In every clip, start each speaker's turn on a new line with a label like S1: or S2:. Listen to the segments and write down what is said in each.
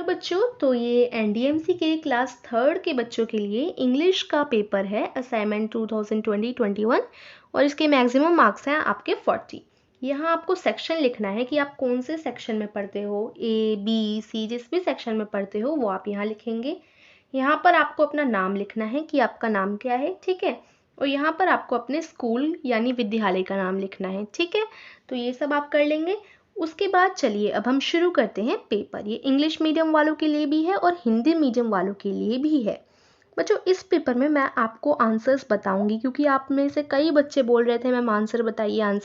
S1: बच्चों, तो ये एनडीएमसी के क्लास थर्ड के बच्चों के लिए इंग्लिश का पेपर है असाइनमेंट 2020-21 और इसके मैक्सिमम मार्क्स हैं आपके 40। यहाँ आपको सेक्शन लिखना है कि आप कौन से सेक्शन में पढ़ते हो, ए बी सी, जिस भी सेक्शन में पढ़ते हो वो आप यहाँ लिखेंगे। यहाँ पर आपको अपना नाम लिखना है कि आपका नाम क्या है, ठीक है। और यहाँ पर आपको अपने स्कूल यानी विद्यालय का नाम लिखना है, ठीक है। तो ये सब आप कर लेंगे। उसके बाद चलिए अब हम शुरू करते हैं पेपर। ये इंग्लिश मीडियम वालों के लिए भी है और हिंदी मीडियम वालों के लिए भी है। बच्चों, इस पेपर में मैं आपको आंसर्स बताऊंगी क्योंकि आप में से कई बच्चे बोल रहे थे मैम आंसर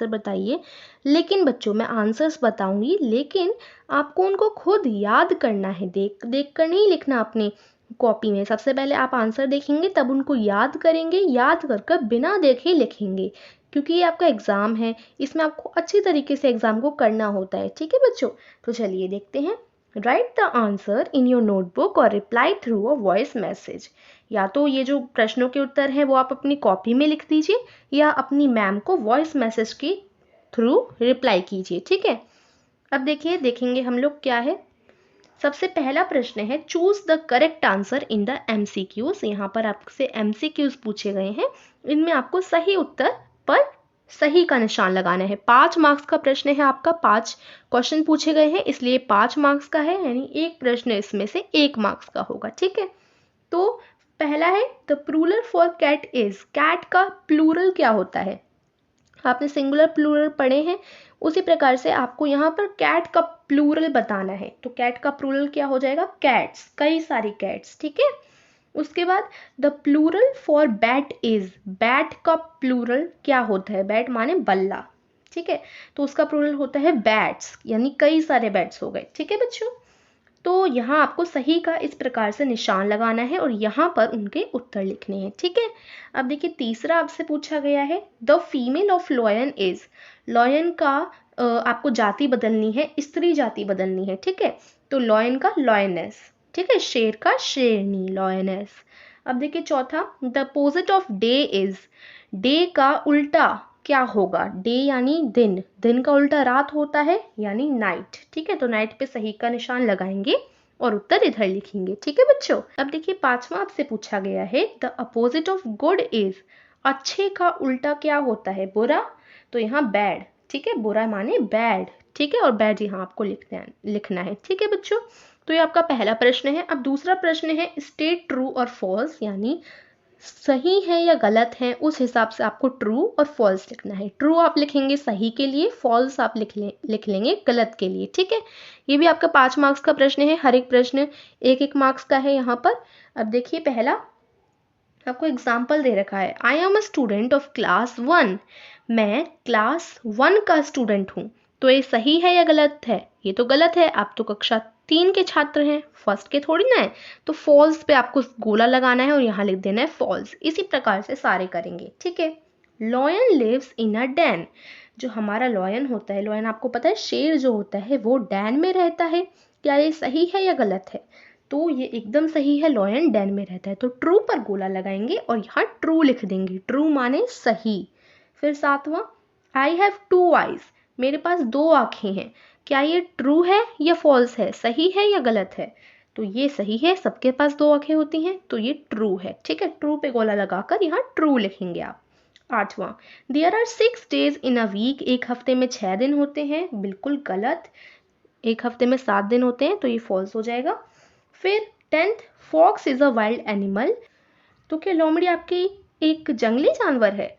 S1: बताइए। लेकिन बच्चों, मैं आंसर्स बताऊंगी, लेकिन आपको उनको खुद याद करना है, देख देख कर नहीं लिखना अपनी कॉपी में। सबसे पहले आप आंसर देखेंगे, तब उनको याद करेंगे, याद कर बिना देखे लिखेंगे, क्योंकि ये आपका एग्ज़ाम है, इसमें आपको अच्छी तरीके से एग्ज़ाम को करना होता है, ठीक है बच्चों। तो चलिए देखते हैं। Write the answer in your notebook और reply through a voice message. या तो ये जो प्रश्नों के उत्तर हैं वो आप अपनी कॉपी में लिख दीजिए या अपनी मैम को वॉइस मैसेज के थ्रू रिप्लाई कीजिए, ठीक है। अब देखिए, देखेंगे हम लोग क्या है। सबसे पहला प्रश्न है, choose the correct answer in the MCQs. यहाँ पर आपसे एमसीक्यूज पूछे गए हैं, इनमें आपको सही उत्तर पर सही का निशान लगाना है। 5 मार्क्स का प्रश्न है आपका, 5 क्वेश्चन पूछे गए हैं, इसलिए 5 मार्क्स का है, यानी एक प्रश्न इसमें से 1 मार्क्स का होगा, ठीक है। तो पहला है, the plural for cat is. Cat का प्लूरल क्या होता है? आपने सिंगुलर प्लूरल पढ़े हैं, उसी प्रकार से आपको यहाँ पर कैट का प्लूरल बताना है। तो कैट का प्लूरल क्या हो जाएगा? कैट्स, कई सारी कैट्स, ठीक है। उसके बाद the plural for bat is. Bat का प्लूरल क्या होता है? बैट माने बल्ला, ठीक है। तो उसका प्लूरल होता है बैट्स, यानी कई सारे बैट्स हो गए, ठीक है बच्चों। तो यहाँ आपको सही का इस प्रकार से निशान लगाना है और यहाँ पर उनके उत्तर लिखने हैं, ठीक है। अब देखिए, तीसरा आपसे पूछा गया है, the female of lion is. Lion का आपको जाति बदलनी है, स्त्री जाति बदलनी है, ठीक है। तो लॉयन का लॉयनेस, ठीक है। शेर का शेरनी, लॉयनेस। अब देखिए चौथा, the opposite of day is. Day का उल्टा क्या होगा? डे यानी दिन, दिन का उल्टा रात होता है, यानी नाइट, ठीक है। तो नाइट पे सही का निशान लगाएंगे और उत्तर इधर लिखेंगे, ठीक है बच्चों। अब देखिए, पांचवा आपसे पूछा गया है, the opposite of good is. अच्छे का उल्टा क्या होता है? बुरा। तो यहाँ बैड, ठीक है। बुरा माने बैड, ठीक है। और बैड यहाँ आपको लिखना है, ठीक है बच्चों। तो ये आपका पहला प्रश्न है। अब दूसरा प्रश्न है, स्टेट ट्रू और फॉल्स, यानी सही है या गलत है, उस हिसाब से आपको ट्रू और फॉल्स लिखना है। ट्रू आप लिखेंगे सही के लिए, फॉल्स आप लिख लेंगे गलत के लिए, ठीक है। ये भी आपका 5 मार्क्स का प्रश्न है, हर एक प्रश्न 1-1 मार्क्स का है यहाँ पर। अब देखिए, पहला आपको एग्जाम्पल दे रखा है, I am a student of class 1। मैं क्लास 1 का स्टूडेंट हूँ। तो ये सही है या गलत है? ये तो गलत है, आप तो कक्षा 3 के छात्र हैं, फर्स्ट के थोड़ी ना है। तो फॉल्स पे आपको गोला लगाना है और यहाँ लिख देना है फॉल्स। इसी प्रकार से सारे करेंगे, ठीक है। Lion lives in a den. जो हमारा लॉयन होता है, लॉयन आपको पता है शेर जो होता है वो डैन में रहता है। क्या ये सही है या गलत है? तो ये एकदम सही है, लॉयन डैन में रहता है। तो ट्रू पर गोला लगाएंगे और यहाँ ट्रू लिख देंगे, ट्रू माने सही। फिर सातवां, आई हैव 2 आईज। मेरे पास 2 आंखें हैं। क्या ये ट्रू है या फॉल्स है? सही है या गलत है? तो ये सही है, सबके पास 2 आंखें होती हैं, तो ये ट्रू है, ठीक है। ट्रू पे गोला लगाकर यहाँ ट्रू लिखेंगे आप। आठवां, there are 6 days in a week. एक हफ्ते में 6 दिन होते हैं, बिल्कुल गलत। एक हफ्ते में 7 दिन होते हैं, तो ये फॉल्स हो जाएगा। फिर 10th, fox is a wild animal. तो क्या लोमड़ी आपकी एक जंगली जानवर है?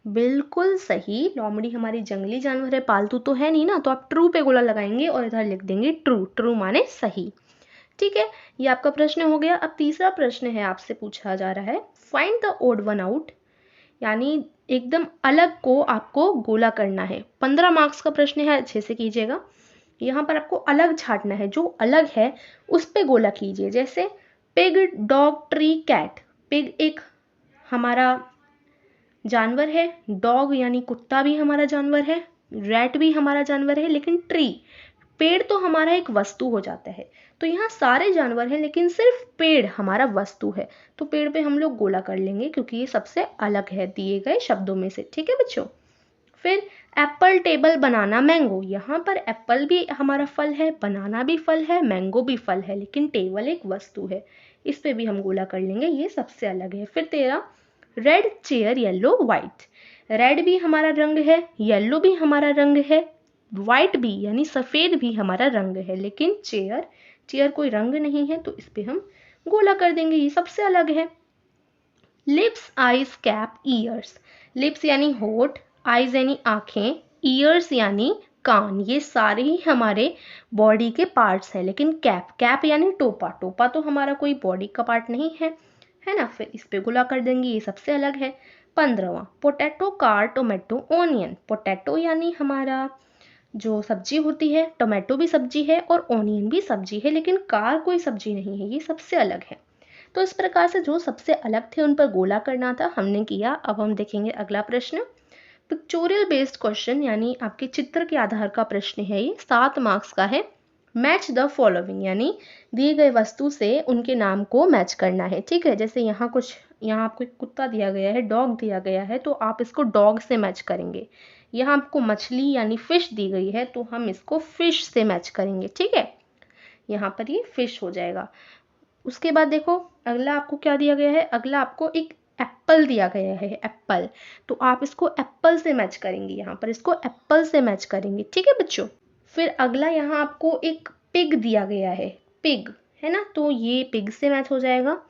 S1: बिल्कुल सही, लोमड़ी हमारी जंगली जानवर है, पालतू तो है नहीं ना। तो आप ट्रू पे गोला लगाएंगे और इधर लिख देंगे ट्रू, ट्रू माने सही, ठीक है। ये आपका प्रश्न हो गया। अब तीसरा प्रश्न है, आपसे पूछा जा रहा है, find the odd one out, यानी एकदम अलग को आपको गोला करना है। 15 मार्क्स का प्रश्न है, अच्छे से कीजिएगा। यहाँ पर आपको अलग छांटना है, जो अलग है उस पे गोला कीजिए। जैसे pig, dog, tree, cat. Pig एक हमारा जानवर है, डॉग यानी कुत्ता भी हमारा जानवर है, रैट भी हमारा जानवर है, लेकिन ट्री, पेड़ तो हमारा एक वस्तु हो जाता है। तो यहाँ सारे जानवर हैं लेकिन सिर्फ पेड़ हमारा वस्तु है। तो पेड़ पे हम लोग गोला कर लेंगे क्योंकि ये सबसे अलग है दिए गए शब्दों में से, ठीक है बच्चों। फिर एप्पल, टेबल, बनाना, मैंगो। यहाँ पर एप्पल भी हमारा फल है, बनाना भी फल है, मैंगो भी फल है, लेकिन टेबल एक वस्तु है। इस पे भी हम गोला कर लेंगे, ये सबसे अलग है। फिर 13 red, chair, yellow, white. Red भी हमारा रंग है, येलो भी हमारा रंग है, व्हाइट भी यानी सफ़ेद भी हमारा रंग है, लेकिन चेयर कोई रंग नहीं है, तो इस पे हम गोला कर देंगे, ये सबसे अलग है। Lips, eyes, cap, years. Lips यानी होठ, आईज यानी आंखें, ईयर्स यानी कान, ये सारे ही हमारे बॉडी के पार्ट्स हैं। लेकिन कैप यानी टोपा तो हमारा कोई बॉडी का पार्ट नहीं है ना। फिर इस पे गोला कर देंगे, ये सबसे अलग है। 15वां potato, car, tomato, onion. Potato यानी हमारा जो सब्जी होती है, टोमेटो भी सब्जी है और ओनियन भी सब्जी है, लेकिन कार कोई सब्जी नहीं है, ये सबसे अलग है। तो इस प्रकार से जो सबसे अलग थे उन पर गोला करना था, हमने किया। अब हम देखेंगे अगला प्रश्न। पिक्चोरियल बेस्ड क्वेश्चन यानी आपके चित्र के आधार का प्रश्न है, ये 7 मार्क्स का है। मैच द फॉलोइंग यानी दिए गए वस्तु से उनके नाम को मैच करना है, ठीक है। जैसे यहाँ आपको एक कुत्ता दिया गया है, डॉग दिया गया है, तो आप इसको डॉग से मैच करेंगे। यहाँ आपको मछली यानी फिश दी गई है, तो हम इसको फिश से मैच करेंगे, ठीक है। यहाँ पर ये फिश हो जाएगा। उसके बाद देखो अगला आपको क्या दिया गया है, अगला आपको एक एप्पल दिया गया है, एप्पल, तो आप इसको एप्पल से मैच करेंगे, यहाँ पर इसको एप्पल से मैच करेंगे, ठीक है बच्चों। फिर अगला यहाँ आपको एक पिग दिया गया है, पिग है ना, तो ये पिग से मैच हो जाएगा।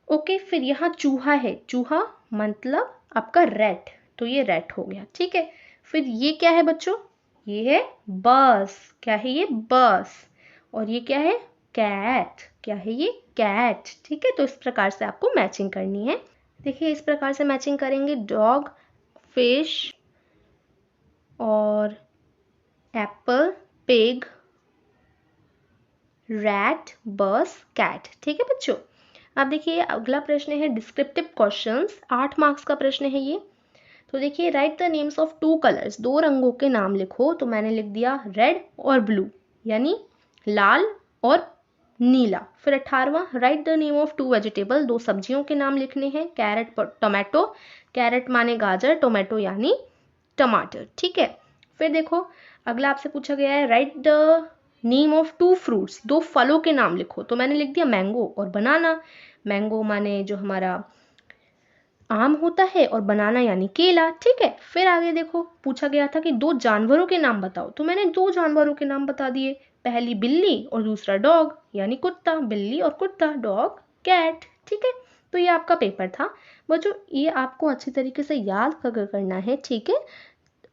S1: ओके, फिर यहाँ चूहा है, चूहा मतलब आपका रैट, तो ये रैट हो गया, ठीक है। फिर ये क्या है बच्चों, ये है बस, क्या है ये बस, और ये क्या है कैट, क्या है ये कैट, ठीक है। तो इस प्रकार से आपको मैचिंग करनी है। देखिए इस प्रकार से मैचिंग करेंगे, डॉग, फिश और एप्पल, पिग, रैट, बस, कैट, ठीक है बच्चों। अब देखिए अगला प्रश्न है डिस्क्रिप्टिव क्वेश्चंस, 8 मार्क्स का प्रश्न है ये। तो देखिए right the names of 2 colours, 2 रंगों के नाम लिखो। तो मैंने लिख दिया रेड और ब्लू, यानी लाल और नीला। फिर 18वां write the name of 2 vegetable, 2 सब्जियों के नाम लिखने हैं, कैरेट, टोमेटो। कैरेट माने गाजर, टोमेटो यानी टमाटर, ठीक है। फिर देखो अगला आपसे पूछा गया है right the name of 2 fruits, 2 फलों के नाम लिखो। तो मैंने लिख दिया मैंगो और बनाना। मैंगो माने जो हमारा आम होता है और बनाना यानी केला, ठीक है। फिर आगे देखो पूछा गया था कि 2 जानवरों के नाम बताओ, तो मैंने 2 जानवरों के नाम बता दिए, पहली बिल्ली और दूसरा डॉग यानी कुत्ता, बिल्ली और कुत्ता, डॉग, कैट, ठीक है। तो ये आपका पेपर था बच्चों, ये आपको अच्छी तरीके से याद करना है, ठीक है।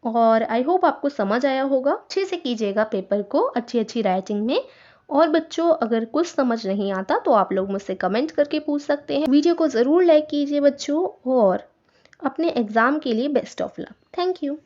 S1: और आई होप आपको समझ आया होगा। अच्छे से कीजिएगा पेपर को, अच्छी राइटिंग में। और बच्चों अगर कुछ समझ नहीं आता तो आप लोग मुझसे कमेंट करके पूछ सकते हैं। वीडियो को ज़रूर लाइक कीजिए बच्चों, और अपने एग्ज़ाम के लिए best of luck. Thank you.